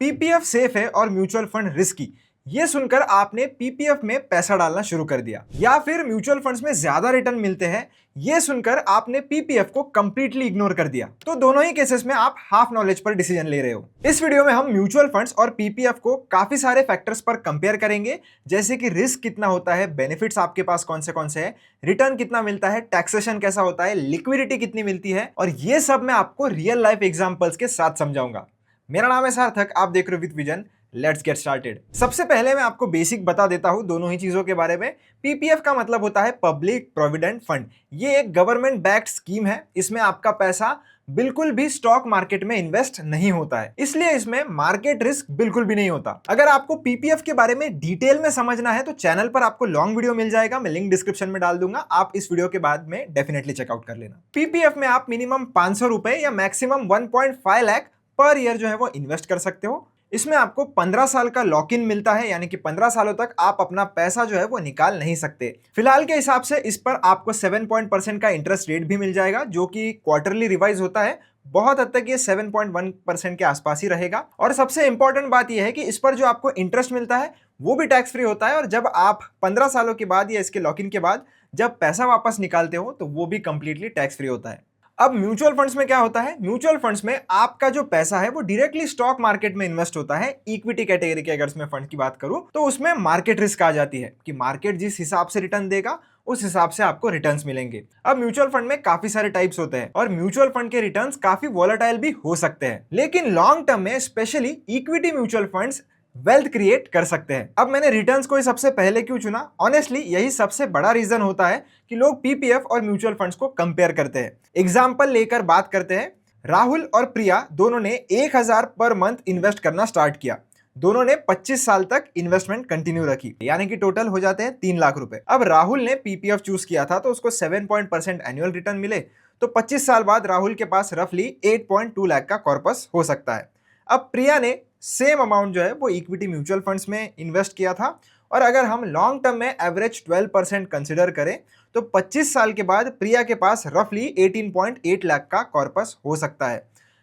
PPF safe है और mutual fund risky, ये सुनकर आपने पीपीएफ में पैसा डालना शुरू कर दिया, या फिर म्यूचुअल फंड्स में ज्यादा रिटर्न मिलते हैं ये सुनकर आपने पीपीएफ को कंप्लीटली इग्नोर कर दिया। तो दोनों ही केसेस में आप हाफ नॉलेज पर डिसीजन ले रहे हो। इस वीडियो में हम म्यूचुअल फंड्स और पीपीएफ को काफी सारे फैक्टर्स पर कंपेयर करेंगे, जैसे कि रिस्क कितना होता है, बेनिफिट्स आपके पास कौन से हैं, रिटर्न कितना मिलता है, टैक्सेशन कैसा होता है, लिक्विडिटी कितनी मिलती है, और ये सब मैं आपको रियल लाइफ एग्जांपल्स के साथ समझाऊंगा। मेरा नाम है सार्थक, आप देख रहे हो with vision. Let's get started. सबसे पहले मैं आपको बेसिक बता देता हूं दोनों ही चीजों के बारे में। पीपीएफ का मतलब होता है पब्लिक प्रोविडेंट फंड। ये एक गवर्नमेंट बैक्ड स्कीम है। इसमें आपका पैसा बिल्कुल भी स्टॉक मार्केट में इन्वेस्ट नहीं होता है, इसलिए इसमें मार्केट रिस्क बिल्कुल भी नहीं होता। अगर आपको पीपीएफ के बारे में डिटेल में समझना है तो चैनल पर आपको लॉन्ग वीडियो मिल जाएगा, मैं लिंक डिस्क्रिप्शन में डाल दूंगा, आप इस वीडियो के बाद में डेफिनेटली चेकआउट कर लेना। पीपीएफ में आप मिनिमम 500 रुपए या मैक्सिमम 1.5 लाख पर ईयर जो है वो इन्वेस्ट कर सकते हो। इसमें आपको 15 साल का लॉक इन मिलता है, यानी कि 15 सालों तक आप अपना पैसा जो है वो निकाल नहीं सकते। फिलहाल के हिसाब से इस पर आपको 7% का इंटरेस्ट रेट भी मिल जाएगा, जो कि क्वार्टरली रिवाइज होता है। बहुत हद तक ये 7.1% के आसपास ही रहेगा। और सबसे इंपॉर्टेंट बात यह है कि इस पर जो आपको इंटरेस्ट मिलता है वो भी टैक्स फ्री होता है, और जब आप 15 सालों के बाद या इसके लॉक इन के बाद जब पैसा वापस निकालते हो तो वो भी कंप्लीटली टैक्स फ्री होता है। अब म्यूचुअल फंड्स में क्या होता है? म्यूचुअल फंड्स में आपका जो पैसा है वो डायरेक्टली स्टॉक मार्केट में इन्वेस्ट होता है। इक्विटी कैटेगरी के अगर इसमें फंड की बात करूं तो उसमें मार्केट रिस्क आ जाती है कि मार्केट जिस हिसाब से रिटर्न देगा उस हिसाब से आपको रिटर्न्स मिलेंगे। अब म्यूचुअल फंड में काफी सारे टाइप्स होते हैं और म्यूचुअल फंड के रिटर्न्स काफी वॉलेटाइल भी हो सकते हैं, लेकिन लॉन्ग टर्म में specially equity mutual funds wealth create कर सकते हैं। अब मैंने रिटर्न्स को सबसे पहले क्यों चुना? ऑनेस्टली यही सबसे बड़ा रीजन होता है कि लोग पीपीएफ और म्यूचुअल फंड्स को कंपेयर करते हैं। एग्जांपल लेकर बात करते हैं। राहुल और प्रिया दोनों ने 1000 पर मंथ इन्वेस्ट करना स्टार्ट किया। दोनों ने 25 साल तक इन्वेस्टमेंट कंटिन्यू रखी, यानी कि टोटल हो जाते हैं 3 लाख रुपए। अब राहुल ने पीपीएफ चूज किया था तो उसको 7% एनुअल रिटर्न मिले, तो 25 साल बाद राहुल के पास रफली 8.2 लाख का कॉर्पस हो सकता है। अब प्रिया ने सेम अमाउंट जो है वो इक्विटी म्यूचुअल फंड्स में इन्वेस्ट किया था, और अगर हम लॉन्ग टर्म में एवरेज 12% कंसिडर करें तो 25 साल के बाद प्रिया के पास रफली 18.8 लाख का कॉर्पस हो सकता है।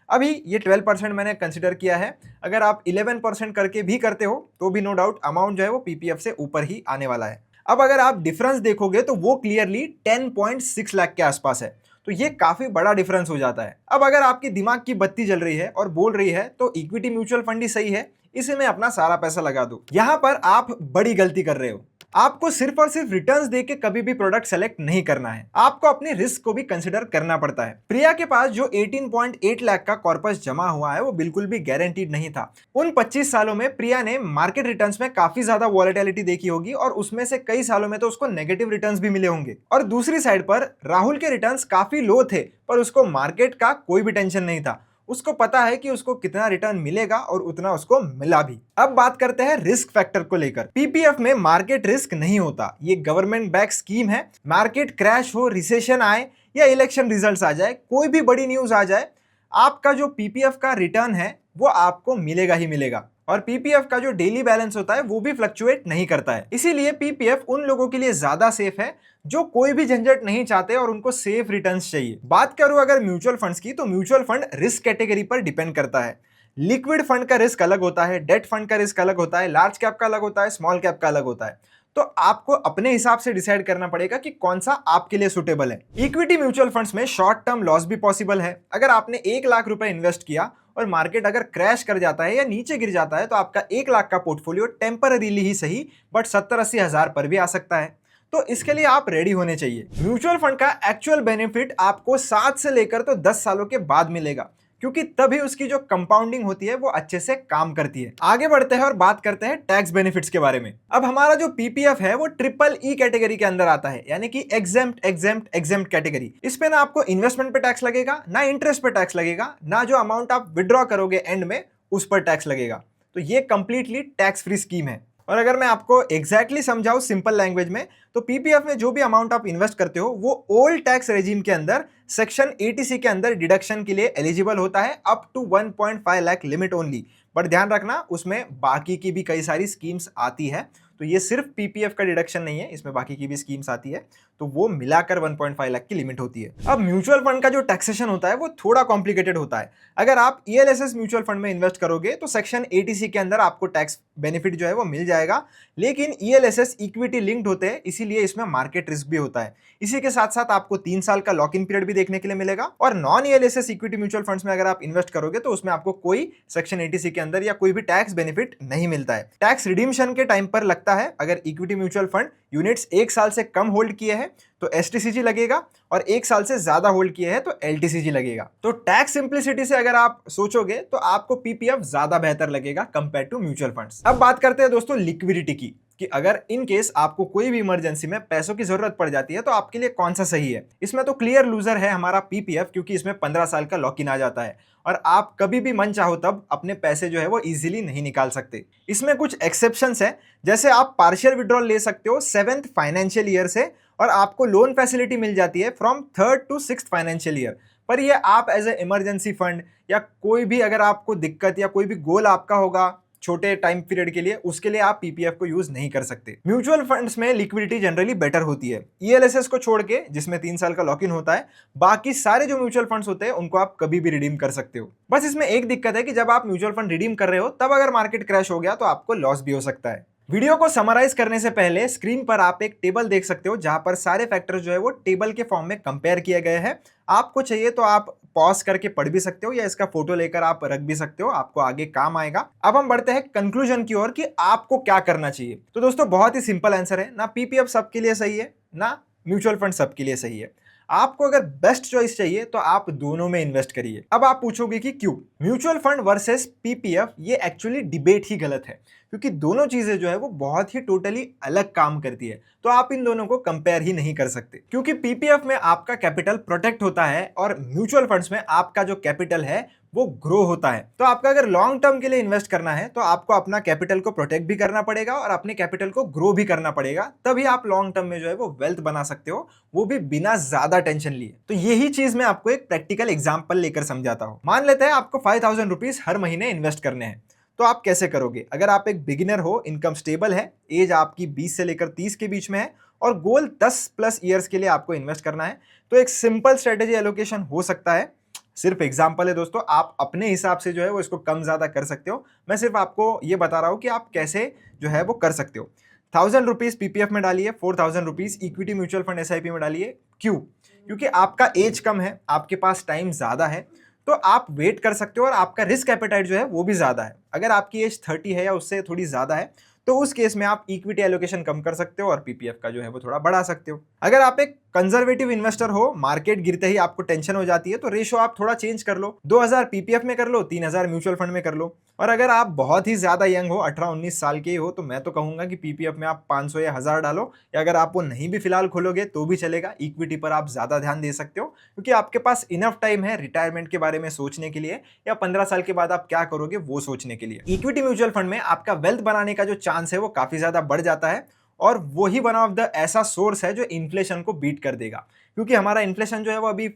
अभी ये 12% मैंने कंसिडर किया है, अगर आप 11% करके भी करते हो तो भी नो डाउट अमाउंट जो है वो पीपीएफ से ऊपर ही आने वाला है। अब अगर आप डिफरेंस देखोगे तो वो क्लियरली 10.6 लाख के आसपास है, तो ये काफी बड़ा डिफरेंस हो जाता है। अब अगर आपके दिमाग की बत्ती जल रही है और बोल रही है तो इक्विटी म्यूचुअल फंड ही सही है, इसी में अपना सारा पैसा लगा दो, यहां पर आप बड़ी गलती कर रहे हो। आपको सिर्फ और सिर्फ रिटर्न्स देके कभी भी प्रोडक्ट सेलेक्ट नहीं करना है, आपको अपने रिस्क को भी कंसिडर करना पड़ता है। प्रिया के पास जो 18.8 लाख का कॉर्पस जमा हुआ है वो बिल्कुल भी गारंटीड नहीं था। उन 25 सालों में प्रिया ने मार्केट रिटर्न्स में काफी ज्यादा वॉलेटिलिटी देखी होगी, और उसमें से कई सालों में तो उसको नेगेटिव रिटर्न्स भी मिले होंगे। और दूसरी साइड पर राहुल के रिटर्न्स काफी लो थे, पर उसको मार्केट का कोई भी टेंशन नहीं था। उसको पता है कि उसको कितना रिटर्न मिलेगा और उतना उसको मिला भी। अब बात करते हैं रिस्क फैक्टर को लेकर। पीपीएफ में मार्केट रिस्क नहीं होता, ये गवर्नमेंट बैक स्कीम है। मार्केट क्रैश हो, रिसेशन आए या इलेक्शन रिजल्ट्स आ जाए, कोई भी बड़ी न्यूज आ जाए, आपका जो पीपीएफ का रिटर्न है वो आपको मिलेगा ही मिलेगा। और पीपीएफ का जो डेली बैलेंस होता है वो भी फ्लक्चुएट नहीं करता है। इसीलिए पीपीएफ उन लोगों के लिए ज्यादा सेफ है जो कोई भी झंझट नहीं चाहते और उनको सेफ रिटर्न्स चाहिए। बात करूं अगर म्यूचुअल फंड्स की, तो म्यूचुअल फंड रिस्क कैटेगरी पर डिपेंड करता है। लिक्विड फंड का रिस्क अलग होता है, डेट फंड का रिस्क अलग होता है, लार्ज कैप का अलग होता है, स्मॉल कैप का अलग होता है। तो आपको अपने हिसाब से डिसाइड करना पड़ेगा कि कौन सा आपके लिए सुटेबल है। इक्विटी म्यूचुअल फंड्स में शॉर्ट टर्म लॉस भी पॉसिबल है। अगर आपने 1 लाख रुपए इन्वेस्ट किया और मार्केट अगर क्रैश कर जाता है या नीचे गिर जाता है तो आपका 1 लाख का पोर्टफोलियो टेम्पररीली ही सही बट 70-80 हजार पर भी आ सकता है। तो इसके लिए आप रेडी होने चाहिए। म्यूचुअल फंड का एक्चुअल बेनिफिट आपको 7 से लेकर तो 10 सालों के बाद मिलेगा, क्योंकि तभी उसकी जो कंपाउंडिंग होती है वो अच्छे से काम करती है। आगे बढ़ते हैं और बात करते हैं टैक्स बेनिफिट्स के बारे में। अब हमारा जो पीपीएफ है वो ट्रिपल ई कैटेगरी के अंदर आता है, यानी कि एग्जेम्प्ट कैटेगरी। इस पे ना आपको इन्वेस्टमेंट पे टैक्स लगेगा, ना इंटरेस्ट पे टैक्स लगेगा, ना जो अमाउंट आप विड्रॉ करोगे एंड में उस पर टैक्स लगेगा। तो ये कंप्लीटली टैक्स फ्री स्कीम है। और अगर मैं आपको एग्जैक्टली समझाऊं सिंपल लैंग्वेज में, तो पीपीएफ में जो भी अमाउंट आप इन्वेस्ट करते हो वो ओल्ड टैक्स रेजिम के अंदर सेक्शन 80C के अंदर डिडक्शन के लिए एलिजिबल होता है, up to 1.5 lakh limit only. But ध्यान रखना उसमें बाकी की भी कई सारी स्कीम्स आती है, तो ये सिर्फ पीपीएफ का डिडक्शन नहीं है, इसमें बाकी की भी स्कीम्स आती है, तो वो मिलाकर 1.5 लाख की लिमिट होती है। अब म्यूचुअल फंड का जो टैक्सेशन होता है वो थोड़ा कॉम्प्लिकेटेड होता है। अगर आप ईएलएसएस म्यूचुअल फंड में इन्वेस्ट करोगे तो सेक्शन 80C के अंदर आपको टैक्स बेनिफिट जो है वो मिल जाएगा, लेकिन ईएलएसएस इक्विटी लिंक्ड होते हैं, इसीलिए इसमें मार्केट रिस्क भी होता है। इसी के साथ साथ आपको 3 साल का लॉक इन पीरियड भी देखने के लिए मिलेगा। और non ELSS equity mutual funds में अगर आप इन्वेस्ट करोगे तो उसमें आपको कोई सेक्शन 80C के अंदर या कोई भी टैक्स बेनिफिट नहीं मिलता है। टैक्स रिडीम्शन के टाइम पर लगता है। अगर इक्विटी म्यूचुअल फंड यूनिट्स 1 साल से कम होल्ड किए हैं तो एसटीसीजी लगेगा, और 1 साल से ज्यादा होल्ड किए हैं तो एलटीसीजी लगेगा। तो टैक्स सिंप्लिसिटी से अगर आप सोचोगे तो आपको पीपीएफ ज्यादा बेहतर लगेगा कंपेयर टू म्यूचुअल फंड्स। अब बात करते हैं दोस्तों लिक्विडिटी की, कि अगर इन केस आपको कोई भी इमरजेंसी में पैसों की जरूरत पड़ जाती है तो आपके लिए कौन सा सही है। इसमें तो क्लियर लूजर है हमारा पीपीएफ, क्योंकि इसमें 15 साल का लॉक इन आ जाता है और आप कभी भी मन चाहो तब अपने पैसे जो है वो इजीली नहीं निकाल सकते। इसमें कुछ एक्सेप्शंस है, जैसे आप पार्शियल विड्रॉल ले सकते हो 7th फाइनेंशियल ईयर से, और आपको लोन फैसिलिटी मिल जाती है from 3rd to 6th financial year. पर ये आप एज ए इमरजेंसी फंड या कोई भी अगर आपको दिक्कत या कोई भी गोल आपका होगा छोटे टाइम पीरियड के लिए, उसके लिए आप पीपीएफ को यूज नहीं कर सकते। म्यूचुअल फंड्स में लिक्विडिटी जनरली बेटर होती है। ईएलएसएस को छोड़ के, जिसमें 3 साल का लॉक इन होता है, बाकी सारे जो म्यूचुअल फंड्स होते हैं उनको आप कभी भी रिडीम कर सकते हो। बस इसमें एक दिक्कत है कि जब आप म्यूचुअल फंड रिडीम कर रहे हो तब अगर मार्केट क्रैश हो गया तो आपको लॉस भी हो सकता है। वीडियो को समराइज करने से पहले स्क्रीन पर आप एक टेबल देख सकते हो जहां पर सारे फैक्टर्स जो है वो टेबल के फॉर्म में कंपेयर किए गए हैं। आपको चाहिए तो आप पॉज करके पढ़ भी सकते हो या इसका फोटो लेकर आप रख भी सकते हो, आपको आगे काम आएगा। अब हम बढ़ते हैं कंक्लूजन की ओर कि आपको क्या करना चाहिए। तो दोस्तों बहुत ही सिंपल आंसर है, ना पीपीएफ सबके लिए सही है ना म्यूचुअल फंड सबके लिए सही है। आपको अगर बेस्ट चॉइस चाहिए तो आप दोनों में इन्वेस्ट करिए। अब आप पूछोगे कि क्यों म्यूचुअल फंड वर्सेस पीपीएफ, ये एक्चुअली डिबेट ही गलत है, क्योंकि दोनों चीजें जो है वो बहुत ही टोटली अलग काम करती है। तो आप इन दोनों को कंपेयर ही नहीं कर सकते, क्योंकि पीपीएफ में आपका कैपिटल प्रोटेक्ट होता है और म्यूचुअल फंड्स में आपका जो कैपिटल है वो ग्रो होता है। तो आपका अगर लॉन्ग टर्म के लिए इन्वेस्ट करना है तो आपको अपना कैपिटल को प्रोटेक्ट भी करना पड़ेगा और अपने कैपिटल को ग्रो भी करना पड़ेगा, तभी आप लॉन्ग टर्म में जो है वो वेल्थ बना सकते हो, वो भी बिना ज्यादा टेंशन लिए। तो यही चीज मैं आपको एक प्रैक्टिकल एग्जांपल लेकर समझाता हूं। मान लेते हैं आपको 5000 रुपीज हर महीने इन्वेस्ट करने हैं, तो आप कैसे करोगे। अगर आप एक बिगिनर हो, इनकम स्टेबल है, एज आपकी 20 से लेकर 30 के बीच में है और गोल 10+ ईयर्स के लिए आपको इन्वेस्ट करना है, तो एक सिंपल स्ट्रेटेजी एलोकेशन हो सकता है। सिर्फ एग्जाम्पल है दोस्तों, आप अपने हिसाब से जो है वो इसको कम ज्यादा कर सकते हो। मैं सिर्फ आपको ये बता रहा हूं कि आप कैसे जो है वो कर सकते हो। 1000 रुपीज पीपीएफ में डालिए, 4000 rupees equity mutual fund SIP में डालिए। क्यों? क्योंकि आपका एज कम है, आपके पास टाइम ज्यादा है, तो आप वेट कर सकते हो और आपका रिस्क एपेटाइट जो है वो भी ज्यादा है। अगर आपकी एज 30 है या उससे थोड़ी ज्यादा है तो उस केस में आप इक्विटी एलोकेशन कम कर सकते हो और पीपीएफ का जो है वो थोड़ा बढ़ा सकते हो। अगर आप एक कंजर्वेटिव इन्वेस्टर हो, मार्केट गिरते ही आपको टेंशन हो जाती है, तो रेशो आप थोड़ा चेंज कर लो, 2000 पीपीएफ में कर लो, 3000 म्यूचुअल फंड में कर लो। और अगर आप बहुत ही ज्यादा यंग हो, 18-19 साल के हो, तो मैं तो कहूंगा कि पीपीएफ में आप 500 या 1000 डालो, या अगर आप वो नहीं भी फिलहाल खोलोगे तो भी चलेगा। इक्विटी पर आप ज्यादा ध्यान दे सकते हो, क्योंकि आपके पास इनफ टाइम है रिटायरमेंट के बारे में सोचने के लिए, या 15 साल के बाद आप क्या करोगे वो सोचने के लिए। इक्विटी म्यूचुअल फंड में आपका वेल्थ बनाने का जो चांस है वो काफी ज्यादा बढ़ जाता है, और वही वन ऑफ द ऐसा सोर्स है जो इन्फ्लेशन को बीट कर देगा, क्योंकि हमारा इन्फ्लेशन जो है वो अभी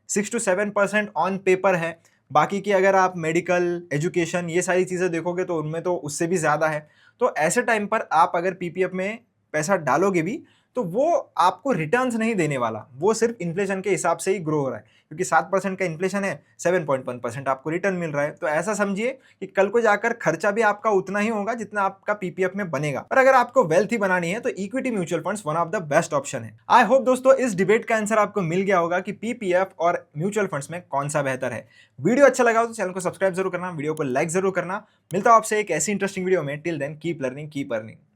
6 to 7% ऑन पेपर है। बाकी की अगर आप मेडिकल, एजुकेशन, ये सारी चीज़ें देखोगे तो उनमें तो उससे भी ज़्यादा है। तो ऐसे टाइम पर आप अगर पीपीएफ में पैसा डालोगे भी तो वो आपको रिटर्न्स नहीं देने वाला, वो सिर्फ इन्फ्लेशन के हिसाब से ही ग्रो हो रहा है, क्योंकि 7% का इन्फ्लेशन है, 7.1% आपको रिटर्न मिल रहा है। तो ऐसा समझिए कि कल को जाकर खर्चा भी आपका उतना ही होगा जितना आपका पीपीएफ में बनेगा। और अगर आपको वेल्थ ही बनानी है तो equity mutual funds one of the best option I. Hope hope दोस्तों इस डिबेट का आंसर आपको मिल गया होगा कि पीपीएफ और म्यूचुअल फंड्स में कौन सा बेहतर है। वीडियो अच्छा लगा हो तो चैनल को सब्सक्राइब जरूर करना, वीडियो को लाइक जरूर करना। मिलता हूं आपसे एक ऐसी इंटरेस्टिंग वीडियो में। Till then keep learning, keep earning.